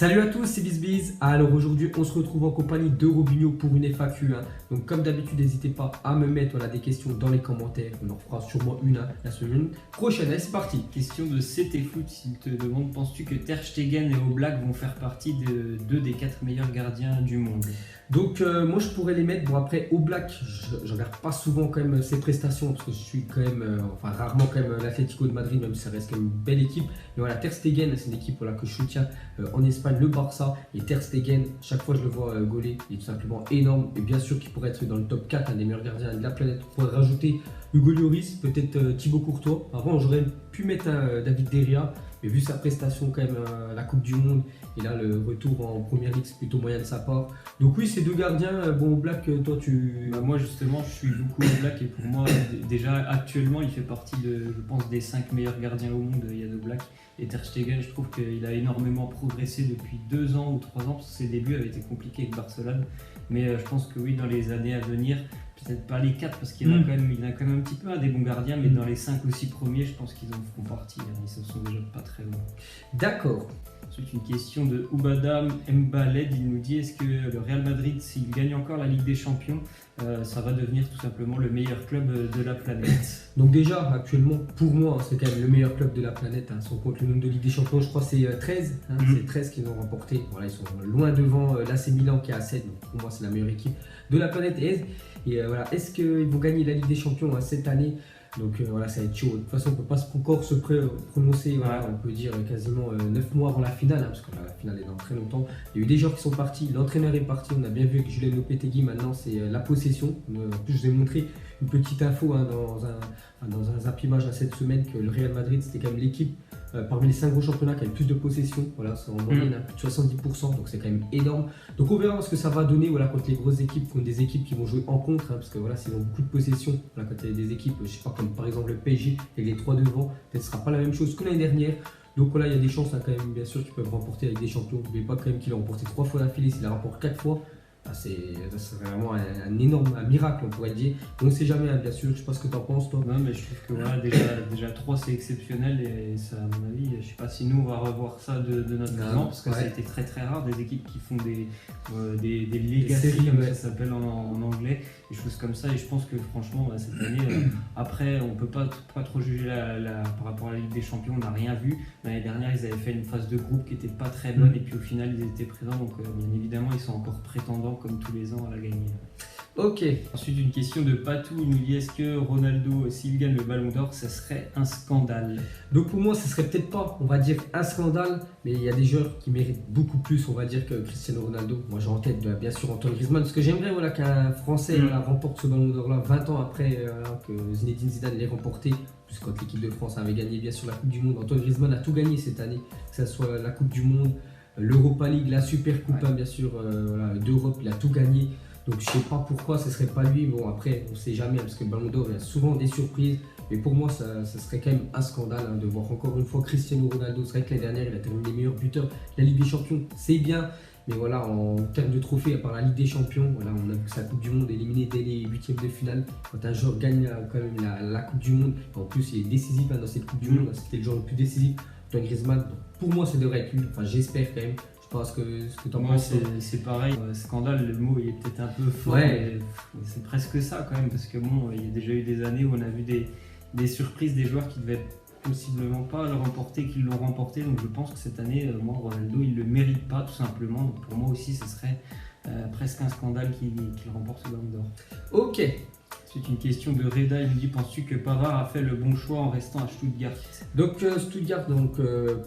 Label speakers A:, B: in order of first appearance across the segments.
A: Salut à tous, c'est BizBiz. Alors aujourd'hui, on se retrouve en compagnie de Robinho pour une FAQ. Donc comme d'habitude, n'hésitez pas à me mettre des questions dans les commentaires. On en fera sûrement une la semaine prochaine. Allez, c'est parti.
B: Question de CT Foot, s'il te demande, penses-tu que Ter Stegen et Oblak vont faire partie de 2 des 4 meilleurs gardiens du monde?
A: Donc moi je pourrais les mettre. Bon après Oblak, je regarde pas souvent quand même ses prestations parce que je suis quand même, rarement quand même l'Atlético de Madrid, même si ça reste quand même une belle équipe. Mais voilà, Ter Stegen, c'est une équipe que je soutiens en Espagne, le Barça. Et Ter Stegen, chaque fois je le vois gauler, il est tout simplement énorme. Et bien sûr qu'il pourrait être dans le top 4, un des meilleurs gardiens de la planète. On pourrait rajouter Hugo Lloris, peut-être Thibaut Courtois. Avant j'aurais pu mettre David De Gea. Mais vu sa prestation quand même à la Coupe du Monde et là le retour en Première Ligue, c'est plutôt moyen de sa part. Donc oui, ces deux gardiens. Bon, Oblak, toi tu...
B: Moi justement, je suis beaucoup Oblak et pour moi déjà actuellement il fait partie je pense des 5 meilleurs gardiens au monde. Il y a Oblak et Ter Stegen. Je trouve qu'il a énormément progressé depuis 2 ans ou 3 ans parce que ses débuts avaient été compliqués avec Barcelone. Mais je pense que oui, dans les années à venir, peut-être pas les 4 parce qu'il y en a il a quand même un petit peu des bons gardiens, mais dans les 5 ou 6 premiers, je pense qu'ils en feront partie. Ils se sont déjà pas très loin.
A: D'accord.
B: Ensuite, une question de Oubadam Mbaled. Il nous dit, est-ce que le Real Madrid, s'il gagne encore la Ligue des Champions, ça va devenir tout simplement le meilleur club de la planète?
A: Donc déjà, actuellement, pour moi, c'est quand même le meilleur club de la planète. Si on compte le nombre de Ligue des Champions, je crois que c'est 13. C'est 13 qu'ils ont remporté. Voilà, ils sont loin devant l'AC Milan qui est à 7. Donc pour moi, c'est la meilleure équipe de la planète. Et voilà, est-ce qu'ils vont gagner la Ligue des Champions cette année? Donc voilà, ça va être chaud. De toute façon, on ne peut pas encore se prononcer. Voilà, on peut dire quasiment 9 mois avant la finale, parce que la finale est dans très longtemps. Il y a eu des joueurs qui sont partis, l'entraîneur est parti. On a bien vu avec Julen Lopetegui, maintenant c'est la possession. En plus, je vous ai montré une petite info dans un Zap Image cette semaine que le Real Madrid, c'était quand même l'équipe parmi les 5 gros championnats qui a le plus de possession. Voilà, c'est en moyenne plus de 70%, donc c'est quand même énorme. Donc on verra ce que ça va donner contre les grosses équipes, contre des équipes qui vont jouer en contre, parce que voilà, s'ils ont beaucoup de possession, quand il y a des équipes, je sais pas, comme par exemple le PSG et les 3 devant, peut-être ce sera pas la même chose que l'année dernière. Donc voilà, il y a des chances quand même, bien sûr, qu'ils peuvent remporter avec des champions. N'oubliez pas quand même qu'il a remporté 3 fois d'affilée, s'il la remporte 4 fois. Ça serait vraiment un énorme miracle, on pourrait dire. On ne sait jamais, bien sûr. Je sais pas ce que tu en penses, toi.
B: Non, mais je trouve que voilà, déjà 3 c'est exceptionnel et ça, à mon avis, je sais pas si nous on va revoir ça de notre vivant parce que ça a été très très rare des équipes qui font des legacy, comme ça s'appelle en anglais, des choses comme ça. Et je pense que franchement, cette année, après, on peut pas trop juger par rapport à la Ligue des Champions, on n'a rien vu. L'année dernière, ils avaient fait une phase de groupe qui était pas très bonne et puis au final, ils étaient présents. Donc, bien évidemment, ils sont encore prétendants comme tous les ans à la gagner.
A: Ok.
B: Ensuite, une question de Patou, il nous dit, est-ce que Ronaldo, s'il gagne le Ballon d'Or, ça serait un scandale?
A: Donc pour moi, ce serait peut-être pas, on va dire, un scandale, mais il y a des joueurs qui méritent beaucoup plus, on va dire, que Cristiano Ronaldo. Moi, j'ai en tête, bien sûr, Antoine Griezmann, parce que j'aimerais qu'un Français remporte ce Ballon d'Or-là 20 ans après que Zinedine Zidane l'ait remporté, plus quand l'équipe de France avait gagné, bien sûr, la Coupe du Monde. Antoine Griezmann a tout gagné cette année, que ce soit la Coupe du Monde, l'Europa League, la Super Coupe, bien sûr, d'Europe, il a tout gagné. Donc je sais pas pourquoi ce serait pas lui. Bon après on sait jamais parce que le Ballon d'Or il y a souvent des surprises. Mais pour moi ça serait quand même un scandale de voir encore une fois Cristiano Ronaldo. C'est vrai que l'année dernière il a terminé meilleur buteur de la Ligue des Champions. C'est bien. Mais voilà, en termes de trophées, à part la Ligue des Champions, voilà, on a vu que sa Coupe du Monde éliminée dès les 8e de finale. Quand un joueur gagne quand même la Coupe du Monde, en plus il est décisif dans cette Coupe du Monde, c'était le joueur le plus décisif, Antoine Griezmann. Donc, pour moi ça devrait être lui. Enfin j'espère quand même. Ce que tu en penses.
B: C'est pareil, scandale, le mot il est peut-être un peu fort, mais c'est presque ça quand même, parce que bon, il y a déjà eu des années où on a vu des surprises, des joueurs qui devaient possiblement pas le remporter, qui l'ont remporté, donc je pense que cette année, moi, Ronaldo, il le mérite pas tout simplement, donc pour moi aussi, ce serait presque un scandale qu'il remporte ce Ballon d'Or.
A: Ok.
B: C'est une question de Reda, il nous dit, penses-tu que Pavard a fait le bon choix en restant à Stuttgart?
A: Donc Stuttgart,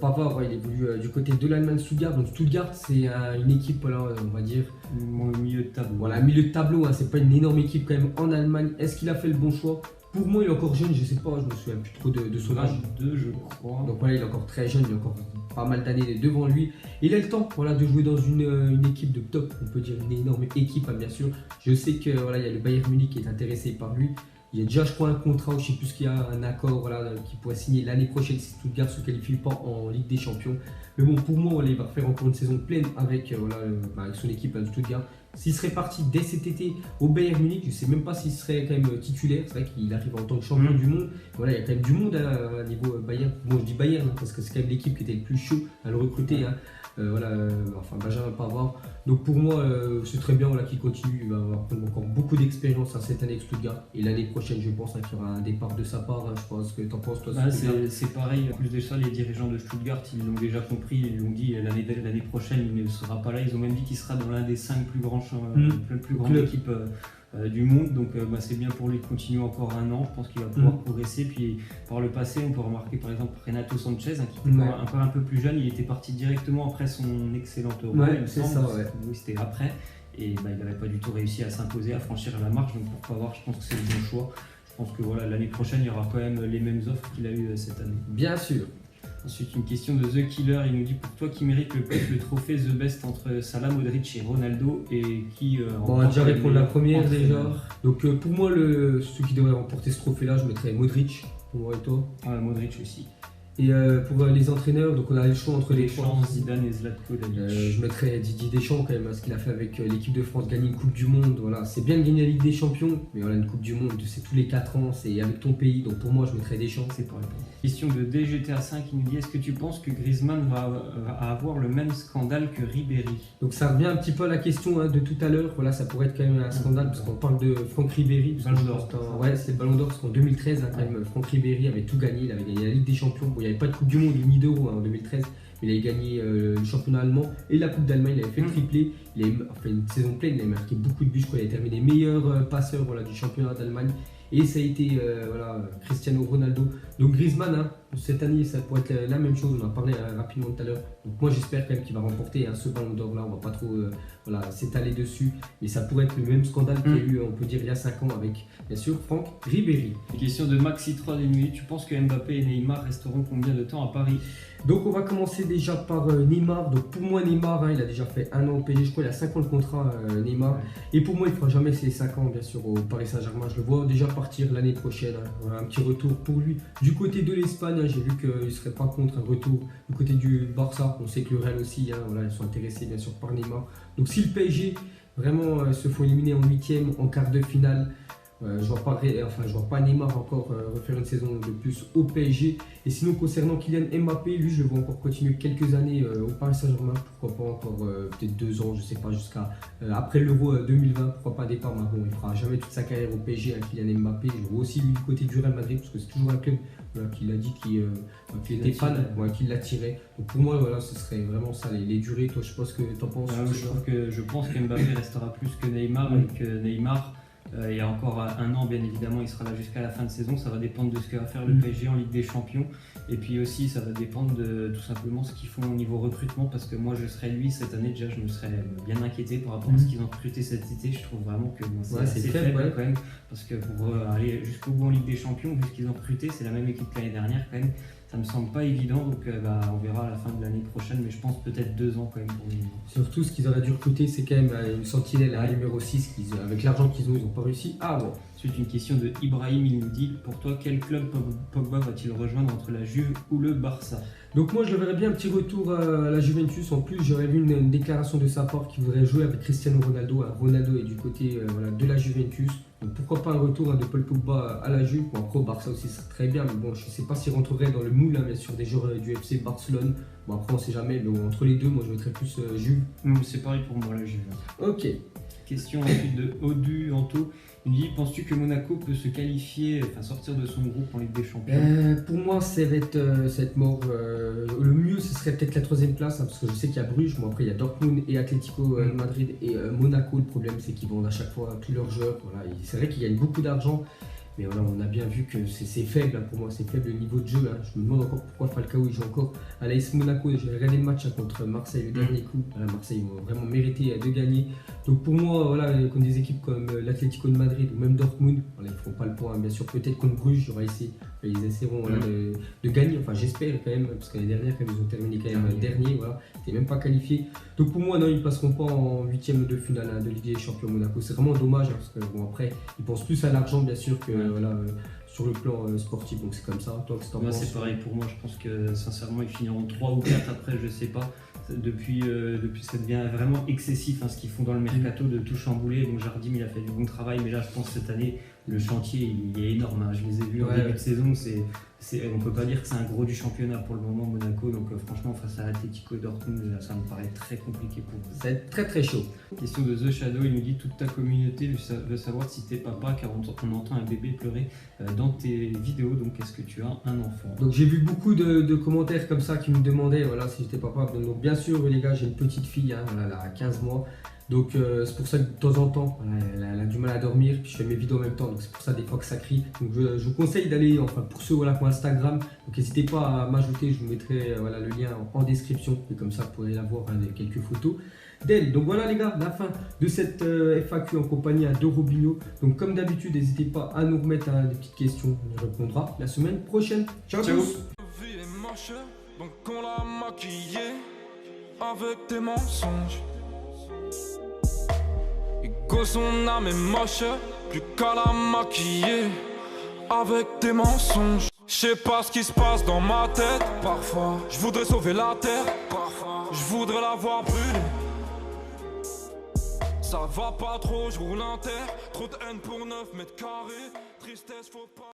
A: Pavard, il évolue du côté de l'Allemagne Stuttgart. Donc Stuttgart, c'est une équipe, on va dire,
B: au milieu de tableau.
A: Voilà, milieu de tableau, c'est pas une énorme équipe quand même en Allemagne. Est-ce qu'il a fait le bon choix? Pour moi, il est encore jeune, je sais pas, je me souviens plus trop de son âge.
B: 22, je crois.
A: Donc voilà, il est encore très jeune, il a encore pas mal d'années devant lui. Il a le temps de jouer dans une équipe de top, on peut dire une énorme équipe, bien sûr. Je sais que il y a le Bayern Munich qui est intéressé par lui. Il y a déjà, je crois, un contrat, je sais plus qu'il y a un accord qui pourrait signer l'année prochaine si Stuttgart ne se qualifie pas en Ligue des Champions. Mais bon, pour moi, il va faire encore une saison pleine avec son équipe de Stuttgart. S'il serait parti dès cet été au Bayern Munich, je ne sais même pas s'il serait quand même titulaire. C'est vrai qu'il arrive en tant que champion du monde. Voilà, il y a quand même du monde à niveau Bayern. Bon, je dis Bayern parce que c'est quand même l'équipe qui était le plus chaud à le recruter. enfin Benjamin Pavard. Donc pour moi, c'est très bien qu'il continue. Il va avoir encore beaucoup d'expérience cette année avec Stuttgart. Et l'année prochaine, je pense qu'il y aura un départ de sa part. Je pense que tu en penses, toi.
B: C'est pareil. En plus de ça, les dirigeants de Stuttgart, ils l'ont déjà compris. Ils l'ont dit l'année prochaine, il ne sera pas là. Ils ont même dit qu'il sera dans l'un des 5 plus grandes équipes du monde. Donc c'est bien pour lui de continuer encore un an. Je pense qu'il va pouvoir progresser. Puis par le passé, on peut remarquer par exemple Renato Sanchez, qui était encore un peu plus jeune. Il était parti directement après son excellent Euro. Oui, c'était après. Et il n'avait pas du tout réussi à s'imposer, à franchir la marche. Donc pourquoi voir, je pense que c'est le bon choix. Je pense que l'année prochaine, il y aura quand même les mêmes offres qu'il a eues cette année.
A: Bien sûr.
B: Ensuite, une question de The Killer, il nous dit pour toi qui mérite le trophée The Best entre Salah, Modric et Ronaldo et qui
A: on va déjà répondre la première déjà. Donc pour moi, celui qui devrait remporter ce trophée-là, je mettrais Modric. Pour moi et toi
B: Modric aussi.
A: Et pour les entraîneurs, donc on a le choix entre les trois.
B: Zidane et Zlatko Dalic.
A: Je mettrais Didier Deschamps quand même, ce qu'il a fait avec l'équipe de France, gagner une Coupe du Monde. Voilà, c'est bien de gagner la Ligue des Champions, mais une Coupe du Monde, c'est tous les 4 ans, c'est avec ton pays. Donc pour moi, je mettrais Deschamps.
B: C'est pas répondre. Question de DGTA5 qui nous dit est-ce que tu penses que Griezmann va avoir le même scandale que Ribéry?
A: Donc ça revient un petit peu à la question de tout à l'heure. Voilà, ça pourrait être quand même un scandale parce qu'on parle de Franck Ribéry.
B: Ballon d'Or.
A: C'est le Ballon d'Or parce qu'en 2013, quand même, Franck Ribéry avait tout gagné. Il avait gagné la Ligue des Champions. Bon, il n'y avait pas de Coupe du Monde ni d'Euro en 2013. Il avait gagné le championnat allemand et la Coupe d'Allemagne. Il avait fait le triplé. Il avait fait une saison pleine. Il avait marqué beaucoup de buts. Je crois qu'il a terminé meilleur passeur du championnat d'Allemagne. Et ça a été Cristiano Ronaldo. Donc Griezmann, cette année, ça pourrait être la même chose. On en a parlé rapidement tout à l'heure. Donc moi, j'espère quand même qu'il va remporter ce Ballon d'Or là. On va pas trop s'étaler dessus. Mais ça pourrait être le même scandale qu'il y a eu, on peut dire, il y a 5 ans avec, bien sûr, Franck Ribéry.
B: Une question de Maxi 3 des nuits. Tu penses que Mbappé et Neymar resteront combien de temps à Paris?
A: Donc on va commencer déjà par Neymar. Donc pour moi, Neymar, il a déjà fait 1 an au PSG. Je crois qu'il a 5 ans de contrat, Neymar. Et pour moi, il ne fera jamais ses 5 ans, bien sûr, au Paris Saint-Germain. Je le vois déjà partir l'année prochaine. Un petit retour pour lui. Du côté de l'Espagne, j'ai vu qu'il ne serait pas contre un retour du côté du Barça. On sait que le Real aussi, ils sont intéressés, bien sûr, par Neymar. Donc si le PSG, vraiment, se faut éliminer en 8e, en quart de finale, je vois pas Neymar encore refaire une saison de plus au PSG. Et sinon, concernant Kylian Mbappé, lui, je le vois encore continuer quelques années au Paris Saint-Germain. Pourquoi pas encore peut-être 2 ans, je sais pas, jusqu'à après l'Euro 2020. Pourquoi pas départ maintenant. Il fera jamais toute sa carrière au PSG à Kylian Mbappé. Je vois aussi lui du côté du Real Madrid parce que c'est toujours un club qu'il a dit qu'il était fan, qu'il l'attirait. Donc pour moi, ce serait vraiment ça, les durées. Toi, je sais pas ce que tu en penses.
B: Je pense que Mbappé restera plus que Neymar et que Neymar. Il y a encore 1 an, bien évidemment, il sera là jusqu'à la fin de saison. Ça va dépendre de ce que va faire le PSG en Ligue des Champions. Et puis aussi, ça va dépendre de tout simplement ce qu'ils font au niveau recrutement. Parce que moi, je serais lui cette année, déjà, je me serais bien inquiété par rapport à ce qu'ils ont recruté cet été. Je trouve vraiment que c'est assez faible quand même. Parce que pour aller jusqu'au bout en Ligue des Champions, vu ce qu'ils ont recruté, c'est la même équipe que l'année dernière quand même. Ça me semble pas évident, donc on verra à la fin de l'année prochaine, mais je pense peut-être 2 ans quand même pour Neymar.
A: Surtout, ce qu'ils auraient dû recruter, c'est quand même une sentinelle numéro 6, avec l'argent qu'ils ont, ils n'ont pas réussi à avoir.
B: Ensuite, une question de Ibrahim, il nous dit pour toi, quel club Pogba va-t-il rejoindre entre la Juve ou le Barça?
A: Donc moi, je le verrais bien un petit retour à la Juventus. En plus, j'aurais vu une déclaration de sa part qu'il voudrait jouer avec Cristiano Ronaldo. Ronaldo est du côté de la Juventus. Donc pourquoi pas un retour de Paul Pogba à la Juve. Bon, après, au Barça aussi, c'est très bien. Mais bon, je ne sais pas s'il rentrerait dans le moule, bien sûr, des joueurs du FC Barcelone. Bon, après, on ne sait jamais. Mais entre les deux, moi, je mettrais plus Juve.
B: C'est pareil pour moi, la Juve.
A: Ok.
B: Question ensuite de Odu Anto. Il dit, penses-tu que Monaco peut se qualifier, sortir de son groupe en Ligue des Champions?
A: Pour moi, ça va être mort. Le mieux, ce serait peut-être la 3e place, parce que je sais qu'il y a Bruges. Bon, après, il y a Dortmund et Atlético Madrid et Monaco. Le problème, c'est qu'ils vendent à chaque fois tous leurs joueurs. Voilà. C'est vrai qu'ils gagnent beaucoup d'argent. Mais voilà, on a bien vu que c'est faible, pour moi, c'est faible le niveau de jeu. Je me demande encore pourquoi Falcao il joue encore à l'AS Monaco. J'ai regardé le match contre Marseille, le dernier coup. Marseille, ils vont vraiment mérité de gagner. Donc pour moi, contre des équipes comme l'Atlético de Madrid ou même Dortmund, ils ne feront pas le point. Bien sûr, peut-être contre Bruges, ils essaieront de gagner. Enfin, j'espère quand même, parce que l'année dernière, quand ils ont terminé quand même dernier, ils n'étaient même pas qualifiés. Donc pour moi, non, ils ne passeront pas en 8e de finale de Ligue des Champions Monaco. C'est vraiment dommage, parce que après, ils pensent plus à l'argent, bien sûr, que sur le plan sportif. Donc c'est comme ça. Toi,
B: c'est pareil pour moi. Je pense que sincèrement, ils finiront 3 ou 4 après, je sais pas. Depuis, ça devient vraiment excessif ce qu'ils font dans le mercato, de tout chambouler. Donc Jardim, il a fait du bon travail, mais là, je pense que cette année, le chantier il est énorme. Je les ai vus en début de saison, on peut pas dire que c'est un gros du championnat pour le moment, Monaco. Donc franchement, face à Atlético Dortmund, ça me paraît très compliqué pour eux.
A: Ça va être très très chaud.
B: Question de The Shadow, il nous dit toute ta communauté veut savoir si t'es papa, car on entend un bébé pleurer dans tes vidéos. Donc est-ce que tu as un enfant?
A: Donc j'ai vu beaucoup de commentaires comme ça qui me demandaient voilà, si j'étais papa. Donc bien sûr les gars, j'ai une petite fille, hein, voilà, elle a 15 mois. Donc c'est pour ça que de temps en temps, voilà, elle a du mal à dormir, puis je fais mes vidéos en même temps, donc c'est pour ça des fois que ça crie. Donc je vous conseille d'aller, enfin pour ceux voilà, pour Instagram, donc n'hésitez pas à m'ajouter, je vous mettrai voilà, le lien en description, et comme ça vous pourrez la voir, hein, quelques photos d'elle. Donc voilà les gars, la fin de cette FAQ en compagnie de Robinho. Donc comme d'habitude, n'hésitez pas à nous remettre des petites questions, on y répondra la semaine prochaine. Ciao à tous.
C: Donc on l'a maquillé avec tes mensonges. Que son âme est moche, plus qu'à la maquiller avec des mensonges. Je sais pas ce qui se passe dans ma tête. Parfois, je voudrais sauver la terre. Parfois, je voudrais la voir brûler. Ça va pas trop, je roule un terre. Trop de haine pour 9 mètres carrés. Tristesse, faut pas.